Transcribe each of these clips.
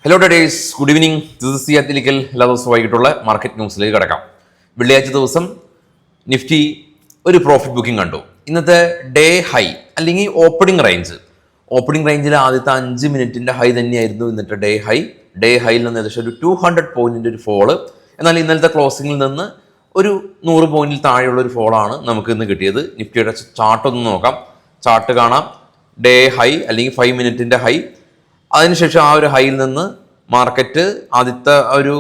Hello days, good evening. This is സിയാത്തിലിക്കൽ. എല്ലാ ദിവസവും വൈകിട്ടുള്ള മാർക്കറ്റ് ന്യൂസിലേക്ക് കിടക്കാം. വെള്ളിയാഴ്ച ദിവസം നിഫ്റ്റി ഒരു പ്രോഫിറ്റ് ബുക്കിംഗ് കണ്ടു. ഇന്നത്തെ ഡേ ഹൈ അല്ലെങ്കിൽ ഓപ്പണിംഗ് റേഞ്ചിലെ ആദ്യത്തെ 5 മിനിറ്റിന്റെ ഹൈ തന്നെയായിരുന്നു ഇന്നത്തെ ഡേ ഹൈ. ഡേ ഹൈയിൽ നിന്ന് ഏകദേശം ഒരു 200 പോയിന്റിന്റെ ഒരു ഫോള്. എന്നാൽ ഇന്നലത്തെ ക്ലോസിംഗിൽ നിന്ന് ഒരു 100 പോയിന്റിൽ താഴെയുള്ള ഒരു ഫോളാണ് നമുക്ക് ഇന്ന് കിട്ടിയത്. നിഫ്റ്റിയുടെ ചാർട്ട് ഒന്ന് നോക്കാം. ചാർട്ട് കാണാം. ഡേ ഹൈ അല്ലെങ്കിൽ 5 മിനിറ്റിന്റെ ഹൈ. അതിനുശേഷം ആ ഒരു ഹൈയിൽ നിന്ന് മാർക്കറ്റ് ആദ്യത്തെ ഒരു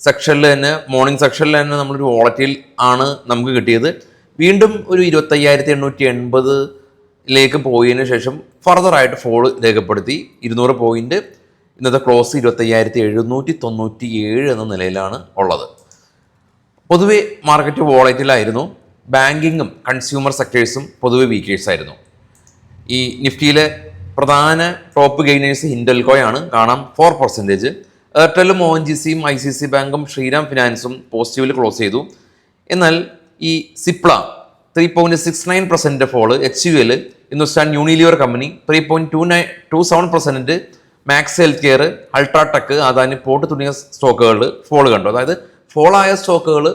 സെക്ഷനിൽ തന്നെ, മോർണിംഗ് സെക്ഷനിൽ തന്നെ നമ്മളൊരു വോളറ്റൈൽ ആണ് നമുക്ക് കിട്ടിയത്. വീണ്ടും ഒരു 25,880 പോയതിനു ശേഷം ഫർദറായിട്ട് ഫോൾ രേഖപ്പെടുത്തി 200 പോയിന്റ്. ഇന്നത്തെ ക്ലോസ് 25,797 എന്ന നിലയിലാണ് ഉള്ളത്. പൊതുവെ മാർക്കറ്റ് വോളറ്റൈലായിരുന്നു. ബാങ്കിങ്ങും കൺസ്യൂമർ സെക്ടേഴ്സും പൊതുവെ വീക്കേഴ്സ് ആയിരുന്നു. ഈ നിഫ്റ്റിയിലെ പ്രധാന ടോപ്പ് ഗെയിനേഴ്സ് ഹിൻഡൽകോയാണ്. കാണാം 4%. എയർടെല്ലും ONGCയും ICICI ബാങ്കും ശ്രീരാം ഫിനാൻസും പോസിറ്റീവിൽ ക്ലോസ് ചെയ്തു. എന്നാൽ ഈ Cipla 3.69% fall. HUL Hindustan Unilever company 3.27%. Max Healthcare, UltraTech, Adani Port തുടങ്ങിയ സ്റ്റോക്കുകൾ ഫോള് കണ്ടു. അതായത് ഫോളായ സ്റ്റോക്കുകൾ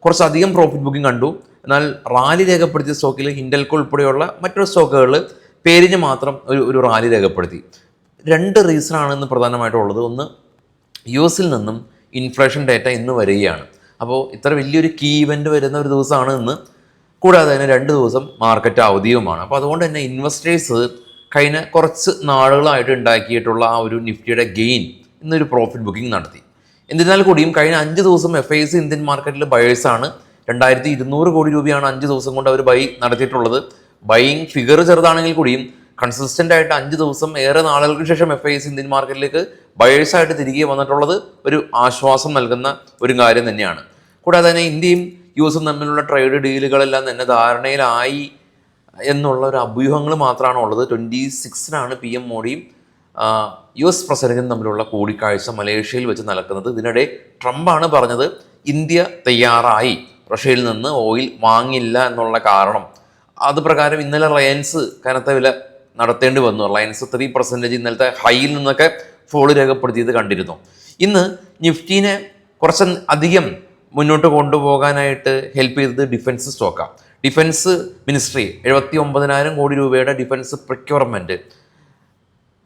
കുറച്ചധികം പ്രോഫിറ്റ് ബുക്കിംഗ് കണ്ടു. എന്നാൽ റാലി രേഖപ്പെടുത്തിയ സ്റ്റോക്കിൽ ഹിൻഡൽകോ ഉൾപ്പെടെയുള്ള മറ്റൊരു സ്റ്റോക്കുകൾ പേരിന് മാത്രം ഒരു റാലി രേഖപ്പെടുത്തി. 2 റീസണാണ് ഇന്ന് പ്രധാനമായിട്ടുള്ളത്. ഒന്ന്, US നിന്നും ഇൻഫ്ലേഷൻ ഡേറ്റ ഇന്ന് വരികയാണ്. അപ്പോൾ ഇത്ര വലിയൊരു കീ ഇവൻ്റ് വരുന്ന ഒരു ദിവസമാണ് ഇന്ന്. കൂടാതെ തന്നെ 2 ദിവസം മാർക്കറ്റ് അവധിയുമാണ്. അപ്പോൾ അതുകൊണ്ട് തന്നെ ഇൻവെസ്റ്റേഴ്സ് കഴിഞ്ഞ കുറച്ച് നാളുകളായിട്ട് ഉണ്ടാക്കിയിട്ടുള്ള ആ ഒരു നിഫ്റ്റിയുടെ ഗെയിൻ ഇന്നൊരു പ്രോഫിറ്റ് ബുക്കിംഗ് നടത്തി. എന്നിരുന്നാൽ കൂടിയും കഴിഞ്ഞ 5 ദിവസം FIs ഇന്ത്യൻ മാർക്കറ്റിൽ ബയേഴ്സാണ്. 2200 കോടി രൂപയാണ് 5 ദിവസം കൊണ്ട് അവർ ബൈ നടത്തിയിട്ടുള്ളത്. ബൈയിങ് ഫിഗർ ചെറുതാണെങ്കിൽ കൂടിയും കൺസിസ്റ്റൻ്റ് ആയിട്ട് 5 ദിവസം ഏറെ നാളുകൾക്ക് ശേഷം FIs ഇന്ത്യൻ മാർക്കറ്റിലേക്ക് ബയേഴ്സായിട്ട് തിരികെ വന്നിട്ടുള്ളത് ഒരു ആശ്വാസം നൽകുന്ന ഒരു കാര്യം തന്നെയാണ്. കൂടാതെ തന്നെ ഇന്ത്യയും US തമ്മിലുള്ള ട്രേഡ് ഡീലുകളെല്ലാം തന്നെ ധാരണയിലായി എന്നുള്ള ഒരു അഭ്യൂഹങ്ങൾ മാത്രമാണ് ഉള്ളത്. 26-നാണ് PM മോഡിയും US പ്രസിഡന്റും തമ്മിലുള്ള കൂടിക്കാഴ്ച മലേഷ്യയിൽ വെച്ച് നടക്കുന്നത്. ഇതിനിടെ ട്രംപാണ് പറഞ്ഞത് ഇന്ത്യ തയ്യാറായി റഷ്യയിൽ നിന്ന് ഓയിൽ വാങ്ങില്ല എന്നുള്ള കാരണം. അത് പ്രകാരം ഇന്നലെ റിലയൻസ് കനത്ത വില നടത്തേണ്ടി വന്നു. റിലയൻസ് 3% ഇന്നലത്തെ ഹൈയിൽ നിന്നൊക്കെ ഫോള് രേഖപ്പെടുത്തിയത് കണ്ടിരുന്നു. ഇന്ന് നിഫ്റ്റീനെ കുറച്ച് അധികം മുന്നോട്ട് കൊണ്ടുപോകാനായിട്ട് ഹെൽപ്പ് ചെയ്തത് ഡിഫൻസ് സ്റ്റോക്കാണ്. ഡിഫൻസ് മിനിസ്ട്രി 79,000 കോടി രൂപയുടെ ഡിഫൻസ് പ്രൊക്യൂർമെൻറ്റ്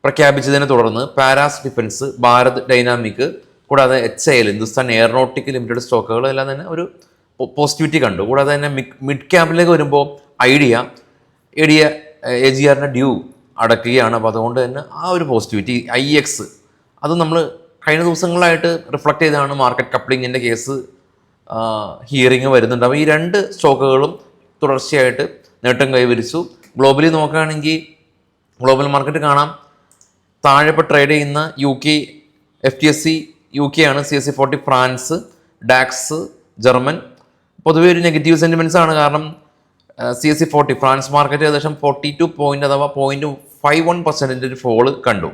പ്രഖ്യാപിച്ചതിനെ തുടർന്ന് പാരാസ് ഡിഫൻസ്, ഭാരത് ഡൈനാമിക്, കൂടാതെ HAL ഹിന്ദുസ്ഥാൻ എയറോനോട്ടിക് ലിമിറ്റഡ് സ്റ്റോക്കുകൾ എല്ലാം തന്നെ ഒരു പോസിറ്റിവിറ്റി കണ്ടു. കൂടാതെ തന്നെ മിഡ് ക്യാപിലേക്ക് വരുമ്പോൾ ഐഡിയ AGRന്റെ ഡ്യൂ അടക്കുകയാണ്. അപ്പോൾ അതുകൊണ്ട് തന്നെ ആ ഒരു പോസിറ്റിവിറ്റി IEX അത് നമ്മൾ കഴിഞ്ഞ ദിവസങ്ങളായിട്ട് റിഫ്ലക്റ്റ് ചെയ്താണ്. മാർക്കറ്റ് കപ്ലിങ്ങിൻ്റെ കേസ് ഹിയറിങ് വരുന്നുണ്ട്. അപ്പോൾ ഈ 2 സ്റ്റോക്കുകളും തുടർച്ചയായിട്ട് നേട്ടം കൈവരിച്ചു. ഗ്ലോബലി നോക്കുകയാണെങ്കിൽ ഗ്ലോബൽ മാർക്കറ്റ് കാണാം. താഴെ ഇപ്പോൾ ട്രേഡ് ചെയ്യുന്ന UK FTSE UK ആണ്, CAC 40 ഫ്രാൻസ്, ഡാക്സ് ജർമ്മൻ. പൊതുവെ ഒരു നെഗറ്റീവ് സെൻറ്റിമെൻറ്റ്സ് ആണ്. കാരണം CAC 40 ഫ്രാൻസ് മാർക്കറ്റ് ഏകദേശം 42 പോയിന്റ് അഥവാ 0.51% ഒരു ഫോള് കണ്ടു.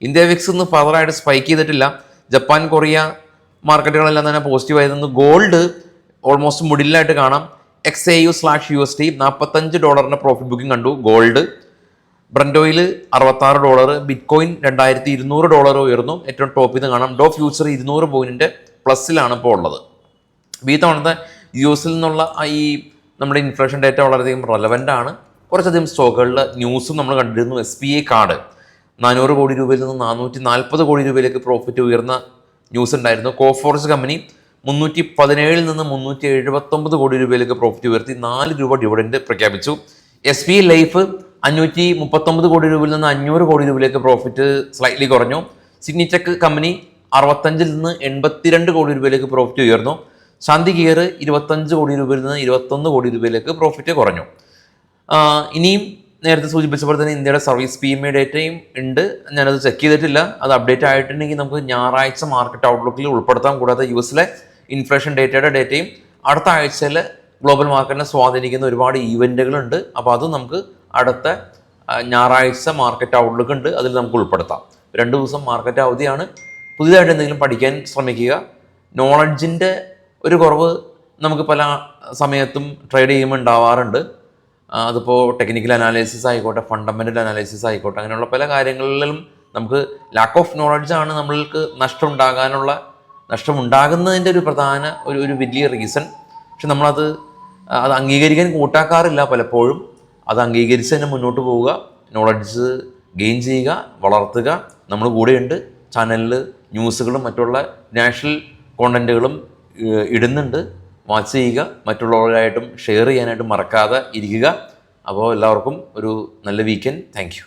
ഇന്ത്യ വിക്സ് ഇന്ന് ഫർദറായിട്ട് സ്പൈക്ക് ചെയ്തിട്ടില്ല. ജപ്പാൻ, കൊറിയ മാർക്കറ്റുകളെല്ലാം തന്നെ പോസിറ്റീവ് ആയിരുന്നു. ഗോൾഡ് ഓൾമോസ്റ്റ് മിഡിലായിട്ട് കാണാം. XAU/USD $45 പ്രോഫിറ്റ് ബുക്കിംഗ് കണ്ടു. ഗോൾഡ് ബ്രൻഡോയിൽ $66, ബിറ്റ്കോയിൻ $2,200 ഉയർന്നു. ഏറ്റവും ടോപ്പിൽ നിന്ന് കാണാം. ഡോ ഫ്യൂച്ചർ 200 പോയിന്റിന്റെ പ്ലസ്സിലാണ് ഇപ്പോൾ ഉള്ളത്. ഈ തവണത്തെ US നിന്നുള്ള ഈ നമ്മുടെ ഇൻഫ്ലേഷൻ ഡേറ്റ വളരെയധികം റെലവൻ്റ് ആണ്. കുറച്ചധികം സ്റ്റോക്കുകളുടെ ന്യൂസും നമ്മൾ കണ്ടിരുന്നു. SBI കാർഡ് 400 കോടി രൂപയിൽ നിന്ന് 440 കോടി രൂപയിലേക്ക് പ്രോഫിറ്റ് ഉയർന്ന ന്യൂസ് ഉണ്ടായിരുന്നു. കോഫോർജ് കമ്പനി 317 നിന്ന് 379 കോടി രൂപയിലേക്ക് പ്രോഫിറ്റ് ഉയർത്തി 4 രൂപ ഡിവിഡൻഡ് പ്രഖ്യാപിച്ചു. SBI ലൈഫ് 539 കോടി രൂപയിൽ നിന്ന് 500 കോടി രൂപയിലേക്ക് പ്രോഫിറ്റ് സ്ലൈറ്റ്ലി കുറഞ്ഞു. സിഗ്നിടെക് കമ്പനി 65 നിന്ന് 82 കോടി രൂപയിലേക്ക് പ്രോഫിറ്റ് ഉയർന്നു. ശാന്തി ഗിയർ 25 കോടി രൂപയിൽ നിന്ന് 21 കോടി രൂപയിലേക്ക് പ്രോഫിറ്റ് കുറഞ്ഞു. ഇനിയും നേരത്തെ സൂചിപ്പിച്ച പോലെ തന്നെ ഇന്ത്യയുടെ സർവീസ് PMI ഡേറ്റയും ഉണ്ട്. ഞാനത് ചെക്ക് ചെയ്തിട്ടില്ല. അത് അപ്ഡേറ്റ് ആയിട്ടുണ്ടെങ്കിൽ നമുക്ക് ഞായറാഴ്ച മാർക്കറ്റ് ഔട്ട്ലുക്കിൽ ഉൾപ്പെടുത്താം. കൂടാതെ US ഇൻഫ്ലേഷൻ ഡേറ്റയും അടുത്ത ആഴ്ചയിൽ ഗ്ലോബൽ മാർക്കറ്റിനെ സ്വാധീനിക്കുന്ന ഒരുപാട് ഈവൻറ്റുകളുണ്ട്. അപ്പോൾ അത് നമുക്ക് അടുത്ത ഞായറാഴ്ച മാർക്കറ്റ് ഔട്ട്ലുക്ക് ഉണ്ട്, അതിൽ നമുക്ക് ഉൾപ്പെടുത്താം. 2 ദിവസം മാർക്കറ്റ് അവധിയാണ്. പുതിയതായിട്ട് എന്തെങ്കിലും പഠിക്കാൻ ശ്രമിക്കുക. നോളജിൻ്റെ ഒരു കുറവ് നമുക്ക് പല സമയത്തും ട്രേഡ് ചെയ്യുമ്പോൾ ഉണ്ടാവാറുണ്ട്. അതിപ്പോൾ ടെക്നിക്കൽ അനാലിസിസ് ആയിക്കോട്ടെ, ഫണ്ടമെൻ്റൽ അനാലിസിസ് ആയിക്കോട്ടെ, അങ്ങനെയുള്ള പല കാര്യങ്ങളിലും നമുക്ക് ലാക്ക് ഓഫ് നോളജാണ് നമ്മൾക്ക് നഷ്ടമുണ്ടാകുന്നതിൻ്റെ ഒരു പ്രധാന ഒരു വലിയ റീസൺ. പക്ഷെ നമ്മളത് അംഗീകരിക്കാൻ കൂട്ടാക്കാറില്ല പലപ്പോഴും. അത് അംഗീകരിച്ച് തന്നെ മുന്നോട്ട് പോവുക, നോളജ് ഗെയിൻ ചെയ്യുക, വളർത്തുക. നമ്മൾ കൂടെയുണ്ട്. ചാനലിൽ ന്യൂസുകളും മറ്റുള്ള നാഷണൽ കോണ്ടൻറ്റുകളും ഇടുന്നുണ്ട്. വാച്ച് ചെയ്യുക, മറ്റുള്ളവരായിട്ടും ഷെയർ ചെയ്യാനായിട്ടും മറക്കാതെ ഇരിക്കുക. അപ്പോൾ എല്ലാവർക്കും ഒരു നല്ല വീക്കെൻഡ്. Thank you.